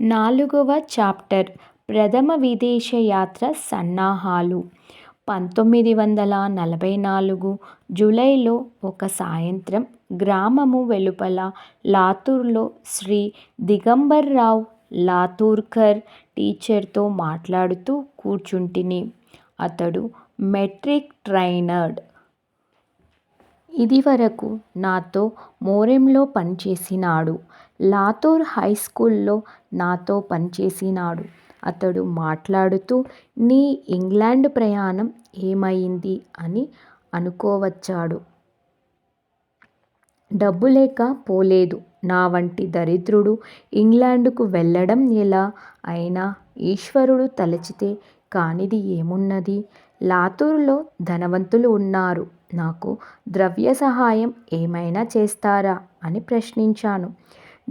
4వ చాప్టర్ ప్రథమ విదేశయాత్ర సన్నాహాలు. 1944 జూలైలో ఒక సాయంత్రం గ్రామము వెలుపల లాతూర్లో శ్రీ దిగంబర్రావు లాతూర్కర్ టీచర్తో మాట్లాడుతూ కూర్చుంటిని. అతడు మెట్రిక్ ట్రైనర్డ్. ఇదివరకు నాతో మోరెంలో పనిచేసినాడు. లాతూర్ హైస్కూల్లో నాతో పనిచేసినాడు. అతడు మాట్లాడుతూ నీ ఇంగ్లాండ్ ప్రయాణం ఏమయింది అని అనుకోవచ్చాడు. డబ్బులేక పోలేదు. నా వంటి దరిద్రుడు ఇంగ్లాండుకు వెళ్ళడం ఎలా? అయినా ఈశ్వరుడు తలచితే కానిది ఏమున్నది? లాతూర్లో ధనవంతులు ఉన్నారు. నాకు ద్రవ్య సహాయం ఏమైనా చేస్తారా అని ప్రశ్నించాను.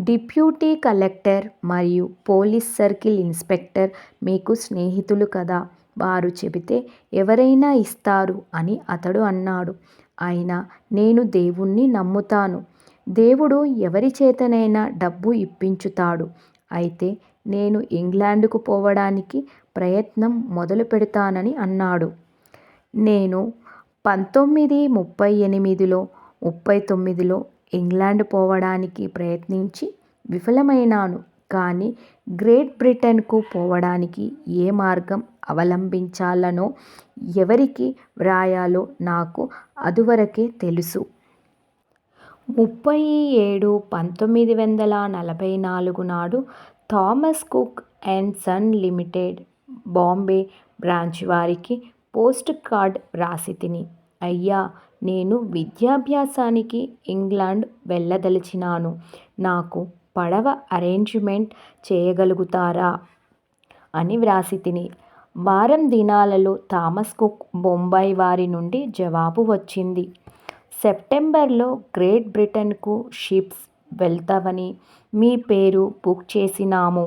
డిప్యూటీ కలెక్టర్ మరియు పోలీస్ సర్కిల్ ఇన్స్పెక్టర్ మీకు స్నేహితులు కదా, వారు చెబితే ఎవరైనా ఇస్తారు అని అతడు అన్నాడు. అయినా నేను దేవుణ్ణి నమ్ముతాను. దేవుడు ఎవరి చేతనైనా డబ్బు ఇప్పించుతాడు. అయితే నేను ఇంగ్లాండుకు పోవడానికి ప్రయత్నం మొదలు పెడతానని అన్నాడు. నేను 1938లో 39లో ఇంగ్లాండ్ పోవడానికి ప్రయత్నించి విఫలమైనాను. కానీ గ్రేట్ బ్రిటన్కు పోవడానికి ఏ మార్గం అవలంబించాలనో ఎవరికి వ్రాయాలో నాకు అదువరకే తెలుసు. 37/1944 నాడు Thomas Cook and Son Limited Bombay branch వారికి పోస్ట్ కార్డ్ వ్రాసితిని. అయ్యా, నేను విద్యాభ్యాసానికి ఇంగ్లాండ్ వెళ్ళదలచినాను. నాకు పడవ అరేంజిమెంట్ చేయగలుగుతారా అని వ్రాసితిని. వారం దినాలలో థామస్ కుక్ బొంబాయి వారి నుండి జవాబు వచ్చింది. సెప్టెంబర్లో గ్రేట్ బ్రిటన్కు షిప్స్ వెళ్తవని మీ పేరు బుక్ చేసినాము.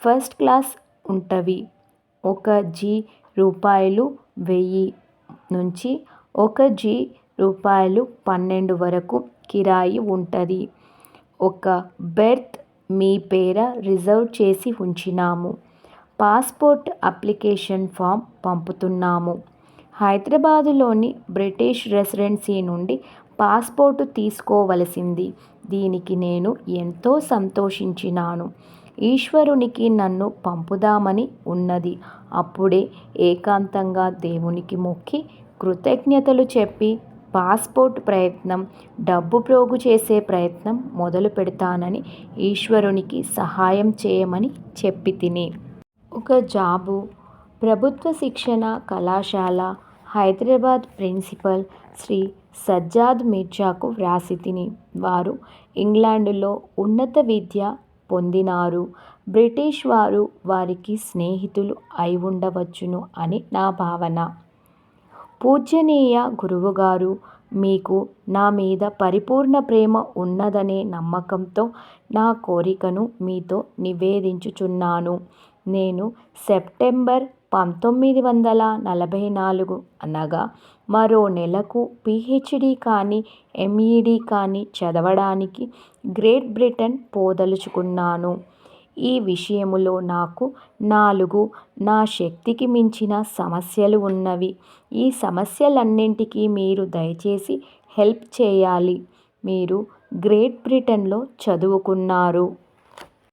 First class ఉంటవి. 1 రూపాయలు 1000 నుంచి 1 రూపాయలు 12 వరకు కిరాయి ఉంటది. ఒక బెర్త్ మీ పేర రిజర్వ్ చేసి ఉంచినాము. పాస్పోర్ట్ అప్లికేషన్ ఫామ్ పంపుతున్నాము. హైదరాబాదులోని బ్రిటిష్ రెసిడెన్సీ నుండి పాస్పోర్టు తీసుకోవలసింది. దీనికి నేను ఎంతో సంతోషించినాను. ఈశ్వరునికి నన్ను పంపుదామని ఉన్నది. అప్పుడే ఏకాంతంగా దేవునికి మొక్కి కృతజ్ఞతలు చెప్పి పాస్పోర్ట్ ప్రయత్నం, డబ్బు ప్రోగు చేసే ప్రయత్నం మొదలు పెడతానని ఈశ్వరునికి సహాయం చేయమని చెప్పితిని. ఒక జాబు ప్రభుత్వ శిక్షణ కళాశాల హైదరాబాద్ ప్రిన్సిపల్ శ్రీ సజ్జాద్ మిర్జాకు వ్రాసితిని. వారు ఇంగ్లాండులో ఉన్నత విద్య పొందినారు. బ్రిటిష్ వారు వారికి స్నేహితులు అయి ఉండవచ్చును అని నా భావన. పూజ్యనీయ గురువుగారు, మీకు నా మీద పరిపూర్ణ ప్రేమ ఉన్నదనే నమ్మకంతో నా కోరికను మీతో నివేదించుచున్నాను. నేను సెప్టెంబర్ 1944 అనగా మరో నెలకు పీహెచ్డీ కానీ ఎంఈడీ కానీ చదవడానికి గ్రేట్ బ్రిటన్ పోదలుచుకున్నాను. ఈ విషయములో నాకు 4 నా శక్తికి మించిన సమస్యలు ఉన్నవి. ఈ సమస్యలన్నింటికీ మీరు దయచేసి హెల్ప్ చేయాలి. మీరు గ్రేట్ బ్రిటన్లో చదువుకున్నారు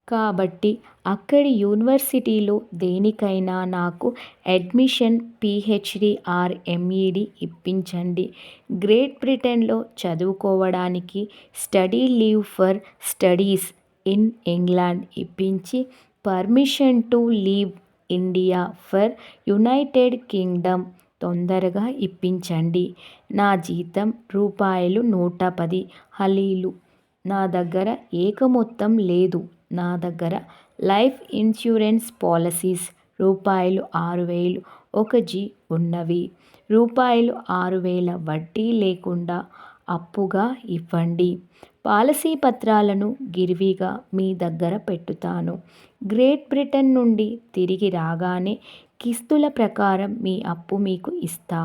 కాబట్టి అక్కడి యూనివర్సిటీలో దేనికైనా నాకు అడ్మిషన్ పీహెచ్డీ ఆర్ ఎంఈడీ ఇప్పించండి. గ్రేట్ బ్రిటన్లో చదువుకోవడానికి study leave for studies in England ఇప్పించి permission to leave India for United Kingdom తొందరగా ఇప్పించండి. నా జీతం రూ. 110 హలీలు. నా దగ్గర ఏక మొత్తం లేదు. నా దగ్గర లైఫ్ ఇన్సూరెన్స్ పాలసీస్ రూ. 6000 1 ఉన్నవి. రూ. 6000 వడ్డీ లేకుండా అప్పుగా ఇవ్వండి. పాలసీ పత్రాలను గిరివిగా మీ దగ్గర పెట్టుతాను. గ్రేట్ బ్రిటన్ నుండి తిరిగి రాగానే కిస్తుల ప్రకారం మీ అప్పు మీకు ఇస్తా.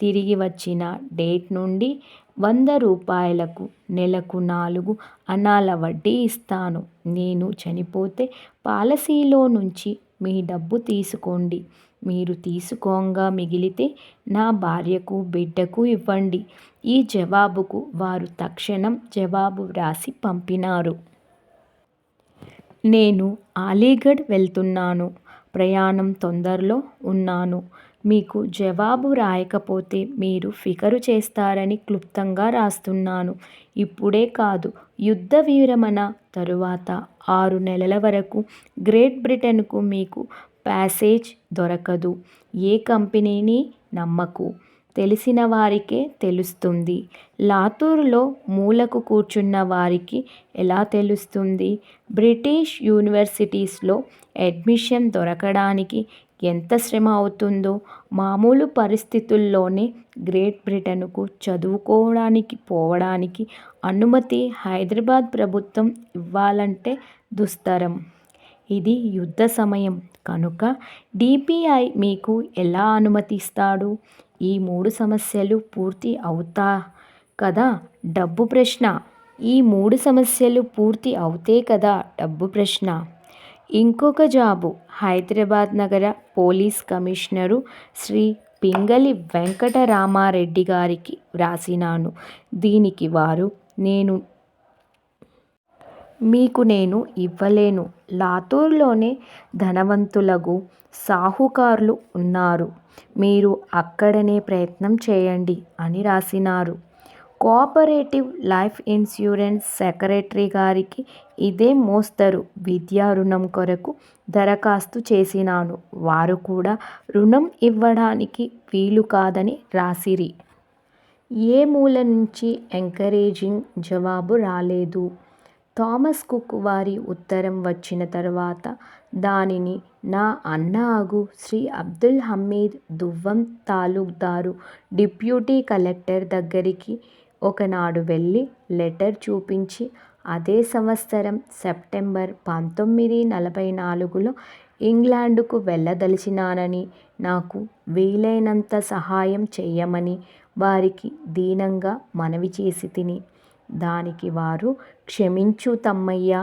తిరిగి వచ్చిన డేట్ నుండి రూ. 100 నెలకు 4 అనాల వడ్డీ ఇస్తాను. నేను చనిపోతే పాలసీలో నుంచి మీ డబ్బు తీసుకోండి. మీరు తీసుకోంగా మిగిలితే నా భార్యకు, బిడ్డకు ఇవ్వండి. ఈ జవాబుకు వారు తక్షణం జవాబు వ్రాసి పంపినారు. నేను అలీగఢ్ వెళ్తున్నాను. ప్రయాణం తొందరలో ఉన్నాను. మీకు జవాబు రాయకపోతే మీరు ఫికరు చేస్తారని క్లుప్తంగా రాస్తున్నాను. ఇప్పుడే కాదు, యుద్ధ విరమణ తరువాత 6 నెలల వరకు గ్రేట్ బ్రిటన్కు మీకు ప్యాసేజ్ దొరకదు. ఏ కంపెనీని నమ్మకు. తెలిసిన వారికే తెలుస్తుంది. లాతూరులో మూలకు కూర్చున్న వారికి ఎలా తెలుస్తుంది? బ్రిటిష్ యూనివర్సిటీస్లో అడ్మిషన్ దొరకడానికి ఎంత శ్రమ అవుతుందో మామూలు పరిస్థితుల్లోనే గ్రేట్ బ్రిటన్కు చదువుకోవడానికి పోవడానికి అనుమతి హైదరాబాద్ ప్రభుత్వం ఇవ్వాలంటే దుస్తరం. ఇది యుద్ధ సమయం కనుక డిపిఐ మీకు ఎలా అనుమతిస్తాడు? ఈ 3 సమస్యలు పూర్తి అవుతా కదా డబ్బు ప్రశ్న. ఈ 3 సమస్యలు పూర్తి అవుతే కదా డబ్బు ప్రశ్న. ఇంకొక జాబు హైదరాబాద్ నగర పోలీస్ కమిషనరు శ్రీ పింగళి వెంకటరామారెడ్డి గారికి వ్రాసినాను. దీనికి వారు మీకు నేను ఇవ్వలేను. లాతూర్లోనే ధనవంతులగు సాహుకార్లు ఉన్నారు. మీరు అక్కడనే ప్రయత్నం చేయండి అని రాసినారు. కోఆపరేటివ్ లైఫ్ ఇన్సూరెన్స్ సెక్రటరీ గారికి ఇదే మోస్తరు విద్యా రుణం కొరకు దరఖాస్తు చేసినాను. వారు కూడా రుణం ఇవ్వడానికి వీలు కాదని రాసిరి. ఏ మూల నుంచి ఎంకరేజింగ్ జవాబు రాలేదు. థామస్ కుక్ వారి ఉత్తరం వచ్చిన తరువాత దానిని నా అన్న అగు శ్రీ అబ్దుల్ హమీద్ దువ్వం తాలూక్దారు డిప్యూటీ కలెక్టర్ దగ్గరికి ఒకనాడు వెళ్ళి లెటర్ చూపించి అదే సంవత్సరం సెప్టెంబర్ 1944లో ఇంగ్లాండుకు వెళ్ళదలచినానని, నాకు వీలైనంత సహాయం చెయ్యమని వారికి దీనంగా మనవి చేసి తిని. దానికి వారు క్షమించు తమ్మయ్యా,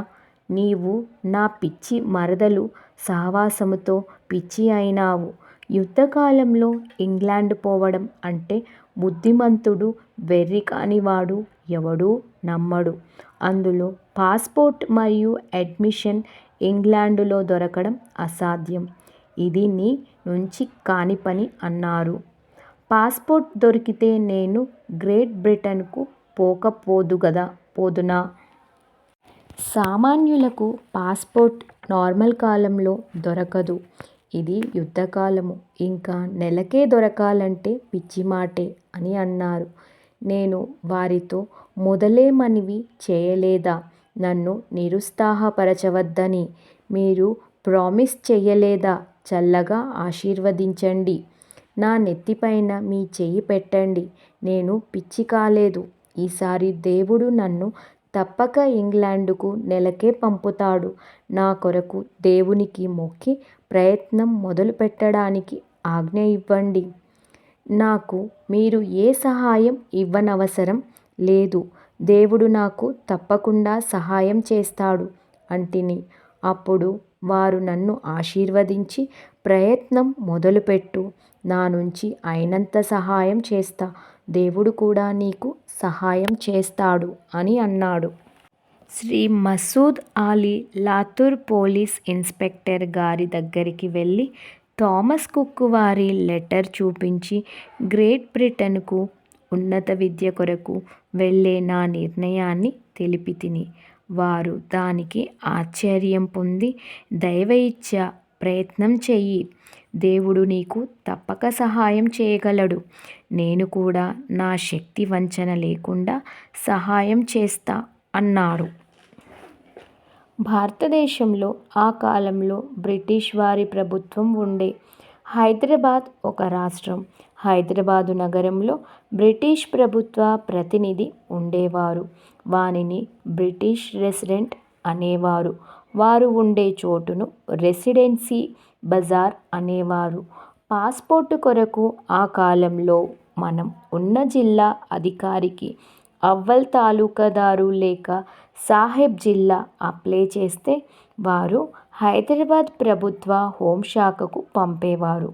నీవు నా పిచ్చి మరదలు సహవాసముతో పిచ్చి అయినావు. యుద్ధకాలంలో ఇంగ్లాండు పోవడం అంటే బుద్ధిమంతుడు వెర్రి కానివాడు ఎవడూ నమ్మడు. అందులో పాస్పోర్ట్ మరియు అడ్మిషన్ ఇంగ్లాండులో దొరకడం అసాధ్యం. ఇది నీ నుంచి కాని పని అన్నారు. పాస్పోర్ట్ దొరికితే నేను గ్రేట్ బ్రిటన్కు పోదునా? సామాన్యులకు పాస్పోర్ట్ నార్మల్ కాలంలో దొరకదు. ఇది యుద్ధకాలము. ఇంకా నెలకే దొరకాలంటే పిచ్చిమాటే అని అన్నారు. నేను వారితో మొదలే మనవి చేయలేదా నన్ను నిరుత్సాహపరచవద్దని? మీరు ప్రామిస్ చెయ్యలేదా చల్లగా ఆశీర్వదించండి. నా నెత్తిపైన మీ చెయ్యి పెట్టండి. నేను పిచ్చి కాలేదు. ఈసారి దేవుడు నన్ను తప్పక ఇంగ్లాండుకు నెలకే పంపుతాడు. నా కొరకు దేవునికి మొక్కి ప్రయత్నం మొదలు పెట్టడానికి ఆజ్ఞ ఇవ్వండి. నాకు మీరు ఏ సహాయం ఇవ్వనవసరం లేదు. దేవుడు నాకు తప్పకుండా సహాయం చేస్తాడు అంటిని. అప్పుడు వారు నన్ను ఆశీర్వదించి ప్రయత్నం మొదలుపెట్టు. నా నుంచి అయినంత సహాయం చేస్తా. దేవుడు కూడా నీకు సహాయం చేస్తాడు అని అన్నాడు. శ్రీ మసూద్ అలీ లాతూర్ పోలీస్ ఇన్స్పెక్టర్ గారి దగ్గరికి వెళ్ళి థామస్ కుక్ వారి లెటర్ చూపించి గ్రేట్ బ్రిటన్కు ఉన్నత విద్య కొరకు వెళ్ళే నా నిర్ణయాన్ని తెలిపి తిని. వారు దానికి ఆశ్చర్యం పొంది దైవ ఇచ్ఛ ప్రయత్నం చెయ్యి. దేవుడు నీకు తప్పక సహాయం చేయగలడు. నేను కూడా నా శక్తి వంచన లేకుండా సహాయం చేస్తా అన్నారు. భారతదేశంలో ఆ కాలంలో బ్రిటిష్ వారి ప్రభుత్వం ఉండే. హైదరాబాద్ ఒక రాష్ట్రం. హైదరాబాదు నగరంలో బ్రిటిష్ ప్రభుత్వ ప్రతినిధి ఉండేవారు. వానిని బ్రిటిష్ రెసిడెంట్ అనేవారు. వారు ఉండే చోటును రెసిడెన్సీ బజార్ అనేవారు. పాస్పోర్టు కొరకు ఆ కాలంలో మనం ఉన్న జిల్లా అధికారికి అవ్వల్ తాలూకాదారు లేక సాహెబ్ జిల్లా అప్లై చేస్తే వారు హైదరాబాద్ ప్రభుత్వ హోంశాఖకు పంపేవారు.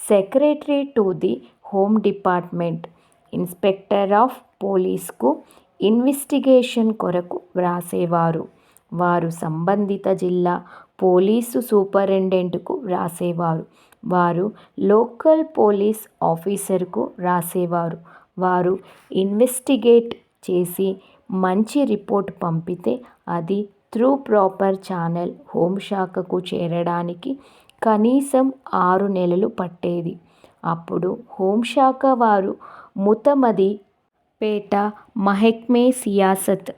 Secretary to the home department, inspector of పోలీస్కు ఇన్వెస్టిగేషన్ కొరకు వ్రాసేవారు. వారు సంబంధిత జిల్లా పోలీసు సూపరింటెండెంట్కు వ్రాసేవారు. వారు లోకల్ పోలీస్ ఆఫీసర్కు వ్రాసేవారు. వారు ఇన్వెస్టిగేట్ చేసి మంచి రిపోర్ట్ పంపితే అది త్రూ ప్రాపర్ ఛానల్ హోంశాఖకు చేరడానికి కనీసం 6 నెలలు పట్టేది. అప్పుడు హోంశాఖ వారు ముతమది పేట మహక్మే సియాసత్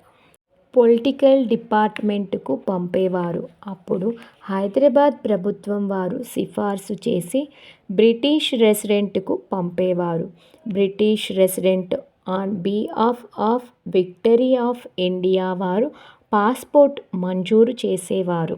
పొలిటికల్ డిపార్ట్మెంటుకు పంపేవారు. అప్పుడు హైదరాబాద్ ప్రభుత్వం వారు సిఫార్సు చేసి బ్రిటిష్ రెసిడెంట్కు పంపేవారు. British resident on behalf of victory of India వారు పాస్పోర్ట్ మంజూరు చేసేవారు.